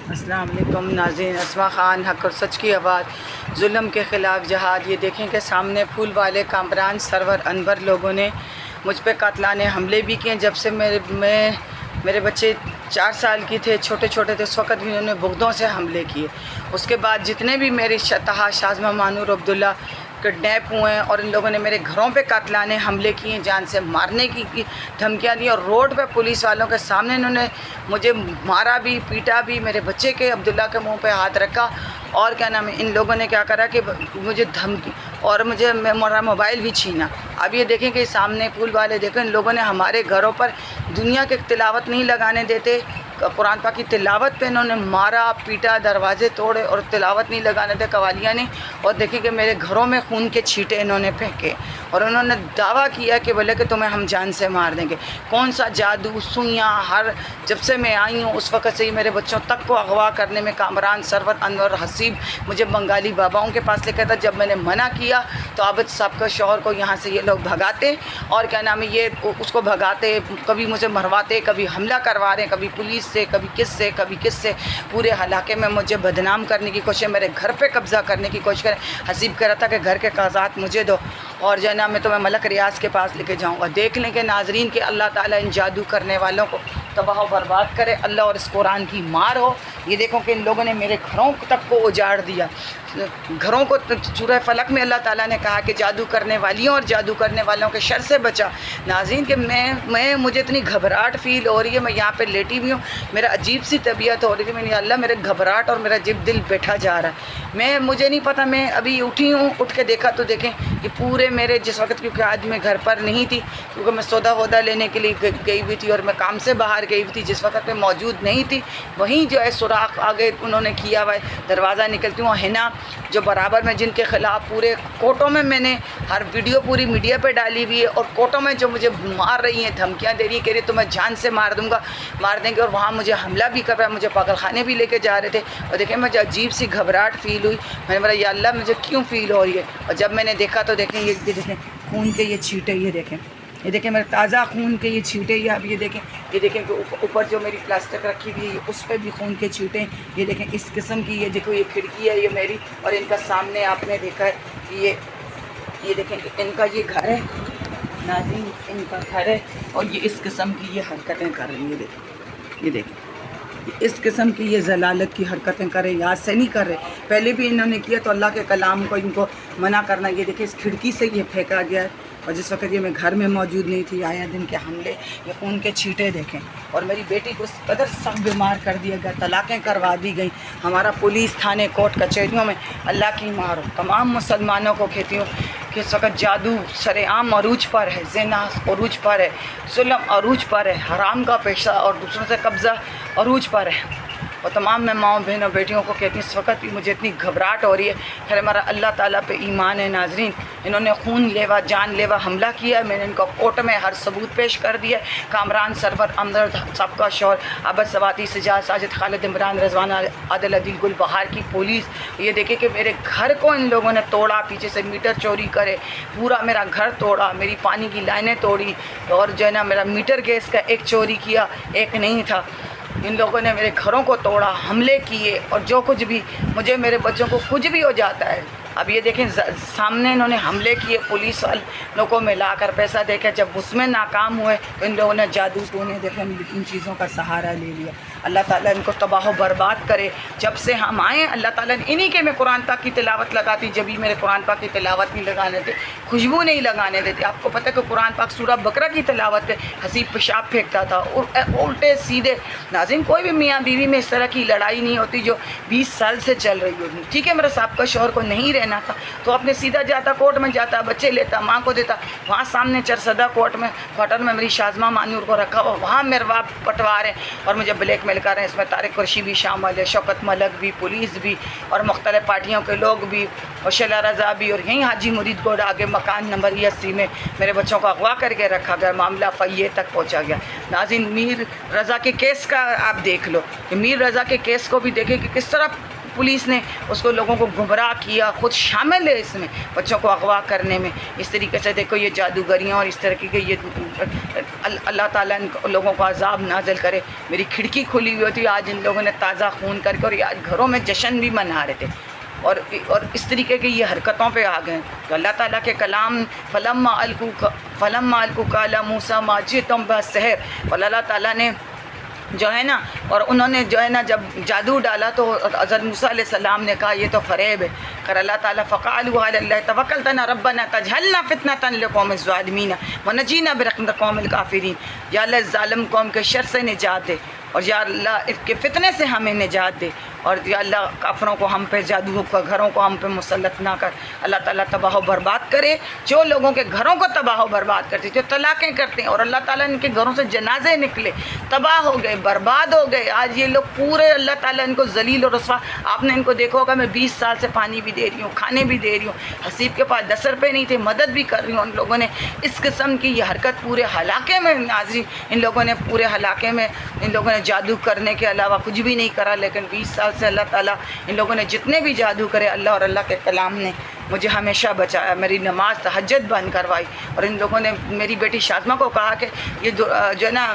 السلام علیکم ناظرین، اسما خان، حق اور سچ کی آواز، ظلم کے خلاف جہاد۔ یہ دیکھیں کہ سامنے پھول والے کامران سرور انور لوگوں نے مجھ پہ قاتلانہ حملے بھی کیے۔ جب سے میرے بچے 4 سال کی تھے، چھوٹے چھوٹے تھے، اس وقت بھی انہوں نے بغدوں سے حملے کیے۔ اس کے بعد جتنے بھی میری شتہا شازمہ مانور عبداللہ کڈنیپ ہوئے ہیں، اور ان لوگوں نے میرے گھروں پہ قاتلانہ حملے کیے، جان سے مارنے کی دھمکیاں دی، اور روڈ پہ پولیس والوں کے سامنے انہوں نے مجھے مارا بھی، پیٹا بھی، میرے بچے کے عبداللہ کے منہ پہ ہاتھ رکھا، اور کیا نام ہے، ان لوگوں نے کیا کرا کہ مجھے دھمکی اور مجھے میرا موبائل بھی چھینا۔ اب یہ دیکھیں کہ سامنے پھول والے دیکھیں، ان لوگوں نے ہمارے گھروں پر دنیا کے تلاوت نہیں لگانے دیتے، قرآن پاک کی تلاوت پہ انہوں نے مارا، پیٹا، دروازے توڑے، اور تلاوت نہیں لگانے دے قوالیاں نے۔ اور دیکھیں کہ میرے گھروں میں خون کے چھینٹے انہوں نے پھینکے، اور انہوں نے دعویٰ کیا کہ بولے کہ تمہیں ہم جان سے مار دیں گے۔ کون سا جادو، سوئیاں، جب سے میں آئی ہوں اس وقت سے ہی میرے بچوں تک کو اغوا کرنے میں کامران سرور انور حسیب مجھے بنگالی باباؤں کے پاس لے کے تھا۔ جب میں نے منع کیا تو عابد صاحب کا شوہر کو یہاں سے یہ لوگ بھگاتے، اور کیا نام ہے، یہ اس کو بھگاتے، کبھی مجھے مرواتے، کبھی حملہ کروا رہے ہیں، کبھی پولیس سے، کبھی کس سے پورے علاقے میں مجھے بدنام کرنے کی کوشش، میرے گھر پہ قبضہ کرنے کی کوشش کریں۔ حسیب کہہ رہا تھا کہ گھر کے کاغذات مجھے دو، اور جو ہے نا میں تمہیں ملک ریاض کے پاس لے کے جاؤں گا۔ دیکھ لیں کہ ناظرین کہ اللہ تعالیٰ ان جادو کرنے والوں کو تباہ و برباد کرے، اللہ اور اس قرآن کی مار ہو۔ یہ دیکھو کہ ان لوگوں نے میرے گھروں تک کو اجاڑ دیا، گھروں کو۔ سورہ فلق میں اللہ تعالیٰ نے کہا کہ جادو کرنے والیوں اور جادو کرنے والوں کے شر سے بچا۔ ناظرین کہ مجھے اتنی گھبراہٹ فیل ہو رہی ہے، میں یہاں پہ لیٹی ہوئی ہوں، میرا عجیب سی طبیعت ہو رہی ہے، میں نے اللہ میرے گھبراہٹ اور میرا عجیب دل بیٹھا جا رہا ہے۔ مجھے نہیں پتہ، میں ابھی اٹھی ہوں، اٹھ کے دیکھا تو دیکھیں کہ پورے میرے جس وقت، کیونکہ آج میں گھر پر نہیں تھی، کیونکہ میں سودا وودا لینے کے لیے گئی ہوئی تھی، اور میں کام سے باہر گئی ہوئی تھی، جس وقت میں موجود نہیں تھی، وہیں جو ہے سوراخ آگے انہوں نے کیا ہوا ہے، دروازہ نکلتی ہوں ہنا جو برابر میں، جن کے خلاف پورے کوٹوں میں نے ہر ویڈیو پوری میڈیا پہ ڈالی ہوئی ہے، اور کوٹوں میں جو مجھے مار رہی ہیں، دھمکیاں دے رہی ہیں، کہہ رہی تمہیں جان سے مار دیں گے، اور وہاں مجھے حملہ بھی کر رہا ہے، مجھے پاگل خانے بھی لے کے جا رہے تھے۔ اور دیکھیں مجھے عجیب سی گھبراہٹ فیل ہوئی، میں نے بولا یا اللہ مجھے کیوں فیل ہو رہی ہے، اور جب میں نے دیکھا تو دیکھیں یہ دیکھیں خون کے یہ چھینٹے، یہ دیکھیں میرے تازہ خون کے یہ چھینٹے، یہ اب یہ دیکھیں کہ اوپر جو میری پلاسٹک رکھی ہوئی ہے اس پہ بھی خون کے چھینٹے، یہ دیکھیں اس قسم کی، یہ دیکھو یہ کھڑکی ہے یہ میری، اور ان کا سامنے آپ نے دیکھا ہے کہ یہ دیکھیں کہ ان کا یہ گھر ہے، ناظرین ان کا گھر ہے، اور یہ اس قسم کی یہ حرکتیں کر رہی ہیں، یہ دیکھیں اس قسم کی یہ ضلالت کی حرکتیں کر رہے ہیں، یاد سے نہیں کر رہے، پہلے بھی انہوں نے کیا تو اللہ کے کلام کو ان کو منع کرنا۔ یہ دیکھیں اس کھڑکی سے یہ پھینکا گیا ہے، اور جس وقت یہ میں گھر میں موجود نہیں تھی، آیا دن کے حملے، یہ خون کے چھینٹے دیکھیں، اور میری بیٹی کو اس قدر سخت بیمار کر دیا گیا، طلاقیں کروا دی گئیں، ہمارا پولیس تھانے کوٹ کچہریوں میں اللہ کی مار ہو۔ تمام مسلمانوں کو کہتی ہوں کہ اس وقت جادو سر عام عروج پر ہے، زنا عروج پر ہے، ظلم عروج پر ہے، حرام کا پیشہ اور دوسروں سے قبضہ عروج پر ہے، اور تمام میں ماؤں بہنوں بیٹیوں کو کہتی ہوں اس وقت بھی مجھے اتنی گھبراہٹ ہو رہی ہے، خیر ہمارا اللہ تعالیٰ پہ ایمان ہے۔ ناظرین انہوں نے خون لیوا جان لیوا حملہ کیا ہے، میں نے ان کو کورٹ میں ہر ثبوت پیش کر دیا ہے۔ کامران سرور انور صاحب کا شوہر عابد سواتی، سجاد ساجد، خالد عمران، رضوان عادل، عدیل گل بہار کی پولیس، یہ دیکھیں کہ میرے گھر کو ان لوگوں نے توڑا، پیچھے سے میٹر چوری کرے، پورا میرا گھر توڑا، میری پانی کی لائنیں توڑی، اور جو ہے نا میرا میٹر گیس کا ایک چوری کیا، ایک نہیں تھا۔ ان لوگوں نے میرے گھروں کو توڑا، حملے کیے، اور جو کچھ بھی مجھے میرے بچوں کو کچھ بھی ہو جاتا ہے۔ اب یہ دیکھیں سامنے انہوں نے حملے کیے، پولیس والوں کو ملا کر پیسہ دے کے، جب اس میں ناکام ہوئے تو ان لوگوں نے جادو ٹونے دیکھیں ان چیزوں کا سہارا لے لیا۔ اللہ تعالیٰ ان کو تباہ و برباد کرے۔ جب سے ہم آئے اللہ تعالیٰ نے انہی کے میں قرآن پاک کی تلاوت لگاتی، جب ہی میرے قرآن پاک کی تلاوت نہیں لگانے دیتے، خوشبو نہیں لگانے دیتے۔ آپ کو پتہ ہے کہ قرآن پاک سورہ بقرہ کی تلاوت پہ حسیب پیشاب پھینکتا تھا، اور الٹے سیدھے۔ ناظرین کوئی بھی میاں بیوی میں اس طرح کی لڑائی نہیں ہوتی جو 20 سال سے چل رہی ہوگی، ٹھیک ہے۔ میرا صاحب کا شوہر کو نہیں رہنا تھا تو اپنے سیدھا جاتا، کورٹ میں جاتا، بچے لیتا، ماں کو دیتا، وہاں سامنے چرسدہ کوارٹر میں میری شازمہ مانور کو رکھا ہوا، وہاں میرا پٹوا رہے ہیں اور مجھے بلیک میل کر رہے ہیں۔ اس میں طارق قریشی بھی شامل ہے، شوکت ملک بھی، پولیس بھی، اور مختلف پارٹیوں کے لوگ بھی، اور شیلا رضا بھی، اور یہیں حاجی مرید گوڑ آگے مکان نمبر 80 میں میرے بچوں کو اغوا کر کے رکھا گیا، معاملہ فیہ تک پہنچا گیا۔ ناظرین میر رضا کے کیس کا آپ دیکھ لو، کہ میر رضا کے کیس کو بھی دیکھیں کہ کس طرح पुलिस ने उसको लोगों को गुमराह किया, खुद शामिल है इसमें, बच्चों को अगवा करने में। इस तरीके से देखो ये जादूगरियाँ और इस तरह की ये अल्लाह ताला इन लोगों को अजाब नाजिल करे। मेरी खिड़की खुली हुई होती, आज इन लोगों ने ताज़ा खून करके, और आज घरों में जश्न भी मना रहे थे, और इस तरीके की ये हरकतों पे आ गए। तो अल्लाह ताला के कलाम फलम्मा अलकू काला मूसा माजितुम बस्सहर, और अल्लाह ताला ने जो है ना, और उन्होंने जो है ना जब जादू डाला तो हज़रत मूसा अलैहिस्सलाम ने कहा ये तो फ़रेब है। कर अल्लाह ताला फ़क़ालू अलल्लाह तवक्कलना रब्बना तजअलना फ़ितनतन लिक़ौमिज़ ज़ालिमीन व नजीना बिरहमतिका क़ौमिल काफ़िरीन। या अल्लाह ज़ालिम कौम के शर से निजात दे, और या अल्लाह इसके फितने से हमें निजात दे, और या अल्लाह काफरों को हम पे, जादू का घरों को हम पे मुसल्लत ना कर। अल्लाह ताला तबाह बर्बाद करे जो लोगों के घरों को तबाह बर्बाद करते, जो तलाक़ें करते हैं, और अल्लाह ताला इनके घरों से जनाजे निकले, तबाह हो गए, बर्बाद हो गए। आज ये लोग पूरे अल्लाह ताला इनको जलील और रस्वा। आपने इनको देखा होगा, मैं 20 साल से पानी भी दे रही हूँ, खाने भी दे रही हूँ, हसीब के पास 10 रुपये नहीं थे, मदद भी कर रही हूँ। उन लोगों ने इस किस्म की ये हरकत पूरे हलाके में, नाज़रीन, इन लोगों ने पूरे हलाके में इन लोगों ने जादू करने के अलावा कुछ भी नहीं करा। लेकिन 20 साल से अल्लाह ताला इन लोगों ने जितने भी जादू करे, अल्लाह और अल्लाह के कलाम ने मुझे हमेशा बचाया, मेरी नमाज तहज्जुद बंद करवाई। और इन लोगों ने मेरी बेटी शाज़मा को कहा कि ये जो है ना,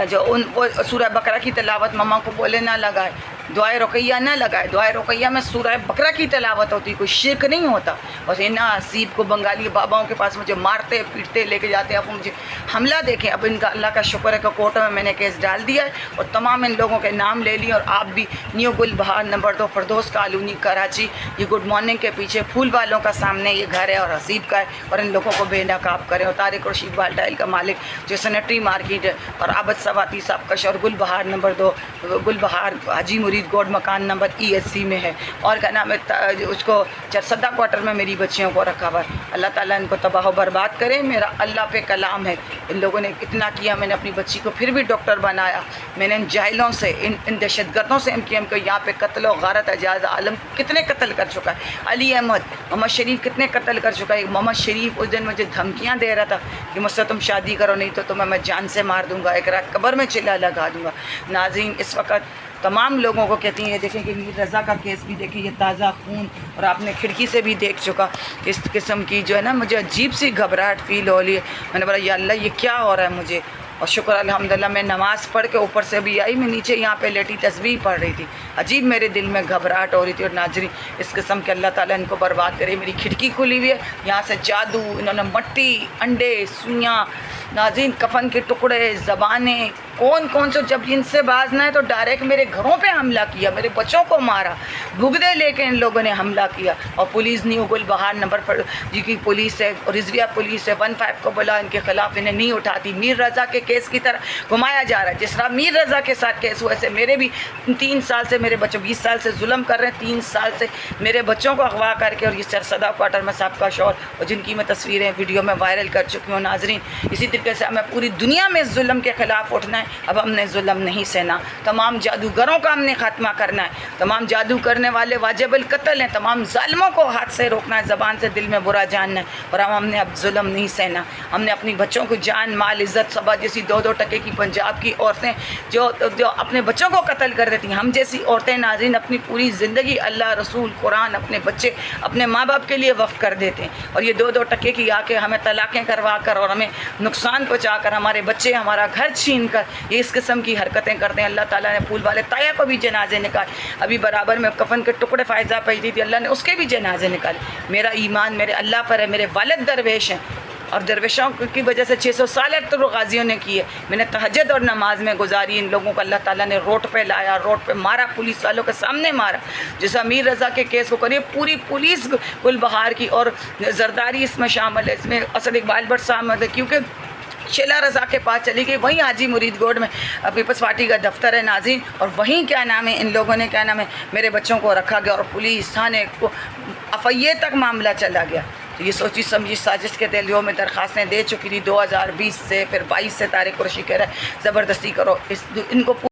जो वो सूरह बकरा की तिलावत मम्मा को बोले ना लगाए, दुआए रुकैया ना लगाए। दुआए रुकैया में सूरह बकरा की तिलावत होती, कोई शिरक नहीं होता। और इन्ना हसीब को बंगाली बाबाओं के पास मुझे मारते पीटते लेके जाते। अब मुझे हमला देखें, अब इनका अल्लाह का शुक्र है कि कोर्ट में मैंने केस डाल दिया है, और तमाम इन लोगों के नाम ले लिए। और आप भी न्यू गुल बहार नंबर 2 फरदोस कॉलोनी कराची, ये गुड मॉर्निंग के पीछे फूल वालों का सामने ये घर है और हसीब का है, और इन लोगों को बेनकाब करें। और तारिक रशीद बाल्टाइल का मालिक जो सैनिटरी मार्केट है, और आबद सवाती साहब का शहर गुल बहार नंबर 2 गुल बहार हाजी मुरीद गोड मकान नंबर ESC में है। और क्या नाम है, उसको चरसदा क्वार्टर में मेरी बच्चियों को रखा हुआ है। अल्लाह ताला इनको तबाह बर्बाद करे। मेरा अल्लाह पे कलाम है, इन लोगों ने इतना किया। मैंने अपनी बच्ची को फिर भी डॉक्टर बनाया। मैंने इन जाहिलों से, इन दहशतगर्दों से MKM को यहाँ पे कत्ल व गारत एजाज आलम कितने कत्ल कर चुका है, अली अहमद, मोहम्मद शरीफ कितने कत्ल कर चुका है। मोहम्मद शरीफ उस दिन मुझे धमकियाँ दे रहा था कि मुझसे तुम शादी करो, नहीं तो तुम्हें मैं जान से मार दूँगा, एक रात कब्र में चिल्ला लगा दूँगा। नाज़रीन, इस वक्त तमाम लोगों को कहती हैं, ये देखें कि मीर रज़ा का केस भी देखिए, ये ताज़ा खून, और आपने खिड़की से भी देख चुका। इस किस्म की जो है ना, मुझे अजीब सी घबराहट फ़ील हो रही है। मैंने बोला या अल्लाह ये क्या हो रहा है मुझे। और शुक्र अल्हम्दुलिल्लाह, मैं नमाज़ पढ़ के ऊपर से भी आई, मैं नीचे यहाँ पे लेटी तस्बीह पढ़ रही थी। अजीब मेरे दिल में घबराहट हो रही थी। और नाज़रीन, इस किस्म के अल्लाह ताला इनको बर्बाद करे। मेरी खिड़की खुली हुई है, यहाँ से जादू, इन्होंने मट्टी, अंडे, सुइयाँ, नाज़रीन कफन के टुकड़े, ज़बानें, कौन से, जब इनसे बाज ना है तो डायरेक्ट मेरे घरों पे हमला किया, मेरे बच्चों को मारा, भुगदे लेके इन लोगों ने हमला किया। और पुलिस न्यू गुल बहार नंबर जी की पुलिस है, और रिजविया पुलिस है, 15 को बोला इनके खिलाफ, इन्हें नहीं उठाती। मीर रज़ा के केस की तरह घुमाया जा रहा है। जिस तरह मीर रज़ा के साथ केस हुआ, ऐसे मेरे भी 3 साल से मेरे बच्चों 20 साल से जुल्म कर रहे हैं, 3 साल से मेरे बच्चों को अगवा करके, और ये सरसदा क्वार्टर में साहब का शौर, और जिनकी मैं तस्वीरें वीडियो में वायरल कर चुकी हूँ। नाज़रीन, इसी तरीके से हमें पूरी दुनिया में जुल्म के ख़िलाफ़ उठना है। अब हमने जुल्म नहीं सहना। तमाम जादूगरों का हमने खात्मा करना है। तमाम जादू करने वाले वाजिबुल कत्ल हैं। तमाम जालिमों को हाथ से रोकना है, ज़बान से दिल में बुरा जानना है। और हमने अब जुल्म नहीं सहना। हमने अपनी बच्चों को जान, माल, इज़्ज़त, सबा जैसी 2-2 टके की पंजाब की औरतें जो अपने बच्चों को कत्ल कर देती हैं, हम जैसी औरतें नाज़रीन अपनी पूरी ज़िंदगी अल्लाह, रसूल, कुरान, अपने बच्चे, अपने माँ बाप के लिए वक्फ कर देते हैं। और ये 2-2 टके की आके हमें तलाक़ें करवा कर और हमें नुकसान पहुँचा कर, हमारे बच्चे, हमारा घर छीन कर, ये इस किस्म की हरकतें करते हैं। अल्लाह ताला ने फूल वाले ताया को भी जनाजे निकाले। अभी बराबर में कफन के टुकड़े फ़ायज़ा भेजी थी, अल्लाह ने उसके भी जनाजे निकाले। मेरा ईमान मेरे अल्लाह पर है। मेरे वालिद दरवेश हैं, और दरवेशों की वजह से 600 साल तो गाजियों ने किए। मैंने तहज्जुद और नमाज में गुजारी। इन लोगों को अल्लाह ताला ने रोड पे लाया, रोड पे मारा, पुलिस वालों के सामने मारा। जैसा मीर रज़ा के केस को करिए, पूरी पुलिस गुल बहार की और जरदारी इसमें शामिल है। इसमें असद इकबाल भट्ट शामिल है, क्योंकि शेला रज़ा के पास चली गई। वहीं हाजी मुरीद गोड में पीपल्स पार्टी का दफ्तर है नाज़रीन, और वहीं क्या नाम है, इन लोगों ने क्या नाम है, मेरे बच्चों को रखा गया, और पुलिस थाने को FIA तक मामला चला गया। तो ये सोची समझी साजिश के तहत में दरख्वास्तें दे चुकी थी 2020 से, फिर 22 से तारिक कुरैशी कह रहा है ज़बरदस्ती करो इनको